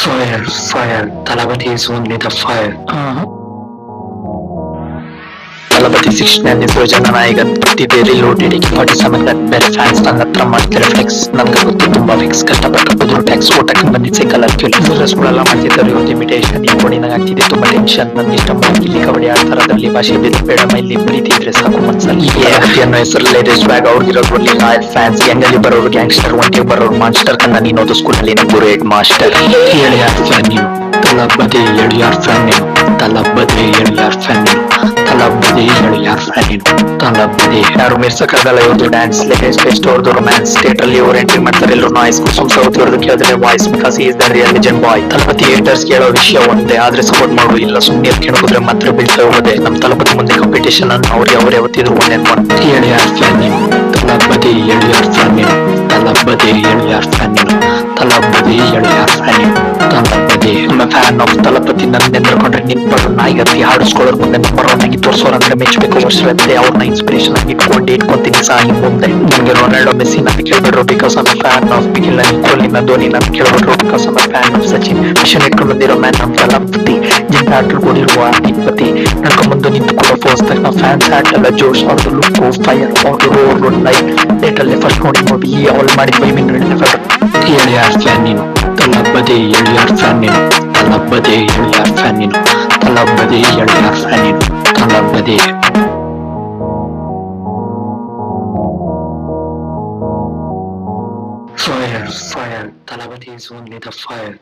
Fire, fire. Talabati is only the fire. Talabati 69 is ಜನನಾಯಕ ಬಿಟ್ಟಿದ್ದೇರಿ loaded 47 gun ಬೇರೆ fans ನನ್ನ ಹತ್ರ ಮಾಡ್ತಾರೆ ಫ್ಲೆಕ್ಸ್ ನನ್ಗೆ ಗೊತ್ತು ತುಂಬಾ ಫಿಕ್ಸ್ ಕಷ್ಟಪಟ್ಟು ಕುದುರು ಟ್ಯಾಕ್ಸ್ ಓಟಕ್ಕೆ ಬಂದಿದ್ದೆ ಕಲರ್ ಕ್ಯೂಲ್ ಸುಳ್ಳೆಲ್ಲ ಮಾಡ್ತಿದ್ದಾರೆ ಇವತ್ತು ಇಮಿಟೇಷನ್ ಈ ಕೋಡಿ ನಂಗೆ ಆಗ್ತಿದೆ ತುಂಬಾ ಟೆನ್ಷನ್ ನನ್ಗೆ ಇಷ್ಟ ಇಲ್ಲಿ ಕಬಡ್ಡಿ ಆಡ್ತಾರೆ ಅದರಲ್ಲಿ ಭಾಷೆ ಬೇರೆ ಬೇಡ ಮೈಲಿ ಪ್ರೀತಿ ಇದ್ರೆ ಸಾಕು ಮನ್ಸಲ್ಲಿ ಅನ್ನೋ ಹೆಸರಲ್ಲೇ ಸ್ವ್ಯಾಗ್ ಅವ್ರಿಗಿರೋದು ಒಳ್ಳೆ ಲಾಯಲ್ ಫ್ಯಾನ್ಸ್ ಗ್ಯಾಂಗಲ್ಲಿ ಬರೋರು ಗ್ಯಾಂಗ್ಸ್ಟರ್ ಒಂಟಿಗೆ ಬರೋರು ಮಾನ್ಸ್ಟರ್ ಕನ್ನ ನೀನೋದು ಸ್ಕೂಲಲ್ಲಿ ನಂಬರು ಹೆಡ್ ಮಾಸ್ಟರ್ ಹೇಳಿ ಯಾರ್ ಫ್ಯಾನ್ ನೀನು ತಲಬದಿ ಹೇಳು ಯಾರ್ ಫ್ಯಾನ್ ನೀನು ತಲಬದಿ ಹೇಳು ಯಾರ್ ಫ್ಯಾನ್ ನೀನು ತಲಬದಿ ಹೇಳು ಯಾರ್ ಫ್ಯಾನ್ ನೀನು ತಲಬದಿ ಯಾರು ಮಿರ್ಸಕ್ಕಾಗಲ್ಲ ಇವ್ರದ್ದು ಡ್ಯಾನ್ಸ್ ಲೇಟೆಸ್ಟ್ ಬೆಸ್ಟ್ ಅವ್ರದ್ದು ರೊಮ್ಯಾನ್ಸ್ ಥಿಯೇಟರ್ ಅವ್ರು ಎಂಟ್ರಿ ಮಾಡ್ತಾರೆ ಎಲ್ಲರೂ ನಾಯ್ಸ್ ಕುಸುಮ್ ಸೌತ್ ಇವ್ರದ್ದು ಕೇಳಿದ್ರೆ voice because is the real legend boy Thalapathy haters ಕೇಳೋ ವಿಷಯ ಒಂದೇ ಆದ್ರೆ ಸಪೋರ್ಟ್ ಮಾಡು ಇಲ್ಲ ಸುಮ್ಮನೆ ಕೇಳೋದ್ರೆ ಮಾತ್ರ ಬೀಳ್ತಾ ಹೋಗೋದೆ ನಮ್ ತಲಪತಿ ಮುಂದೆ ಕಾಂಪಿಟೇಷನ್ ಅನ್ನು ಅವ್ರು ಯಾವತ್ತಿದ್ರು ಒಂದೇ ಹೇಳಿ ಯಾರ್ ಫ್ಯಾನ್ ನೀನು ತಲಬದಿ ಹೇಳು ಯಾರ್ ಫ್ಯಾನ್ ನೀನು ತಲಬದಿ ಹೇಳು ಯಾರ್ ಫ್ಯಾನ್ ನೀನು ತಲಬದಿ ಹೇಳು ಯಾರ್ ಫ್ಯಾನ್ ನೀನು ತಲಬದಿ ನಮ್ಮ ಫ್ಯಾನ್ ಆಫ್ ತಲಪತಿ ನನ್ನ ಎದ್ರಕೊಂಡ್ರೆ ನಿಂತ್ಬಾರ್ದು ನಾಯಿಗತ್ತಿ ಹಾಡಿಸ್ಕೊಳ್ಳೋರ್ ಮುಂದೆ ನಂಬರ್ ಒನ್ ಆಗಿ ತೋರಿಸೋರಂದ್ರೆ ಮೆಚ್ಚಬೇಕು ವರ್ಷದಂತೆ ಅವ್ರನ್ನ ಇನ್ಸ್ಪಿರೇಷನ್ ಆಗಿ ಇಟ್ಕೊಂತೀನಿ ಸಾಯಿ ಮುಂದೆ ನನಗೆ ರೊನಾಲ್ಡೋ ಮೆಸ್ಸಿ ಅಂತ ಕೇಳ್ಬಿಟ್ರು because of fan of Bigil Kohli Dhoni ಅಂತ ಕೇಳ್ಬಿಟ್ರು because of fan of Sachin mission ಇಟ್ಕೊಂಡು ಬಂದಿರೋ ಮ್ಯಾನ್ ನಮ್ಮ ತಲಪತಿ ಜಿಂದ ಆಟಲ್ ಕೊಡಿರುವ ಅಧಿಪತಿ ನಡ್ಕೊಂಡ್ಬಂದು ನಿಂತುಕೊಳ್ಳೋ ಫೋರ್ಸ್ ತಕ್ಕ ಫ್ಯಾನ್ಸ್ ಆಟ್ ಎಲ್ಲ ಜೋಶ್ ಅವ್ರದ್ದು ಲುಕ್ಕು ಫೈರ್ ಅವ್ರದ್ದು ರೋಡ್ ಲೈಟ್ ಡೇಟಲ್ಲೇ ಫಸ್ಟ್ ನೋಡಿ ಅವಳು ಮಾಡಿದ ಬೈ ಮಿನ್ ಹೇಳಿ ಯಾರ್ ಫ್ಯಾನ್ ನೀನು ತಲಬದಿ ಹೇಳು ಯಾರ್ ಫ್ಯಾನ್ ನೀನು ತಲಬದಿ ಹೇಳು ಯಾರ್ ಫ್ಯಾನ್ ನೀನು ತಲಬದಿ ಹೇಳು ಯಾರ್ ಫ್ಯಾನ್ ನೀನು Thalapathy Fire, fire. Talabati is only the fire.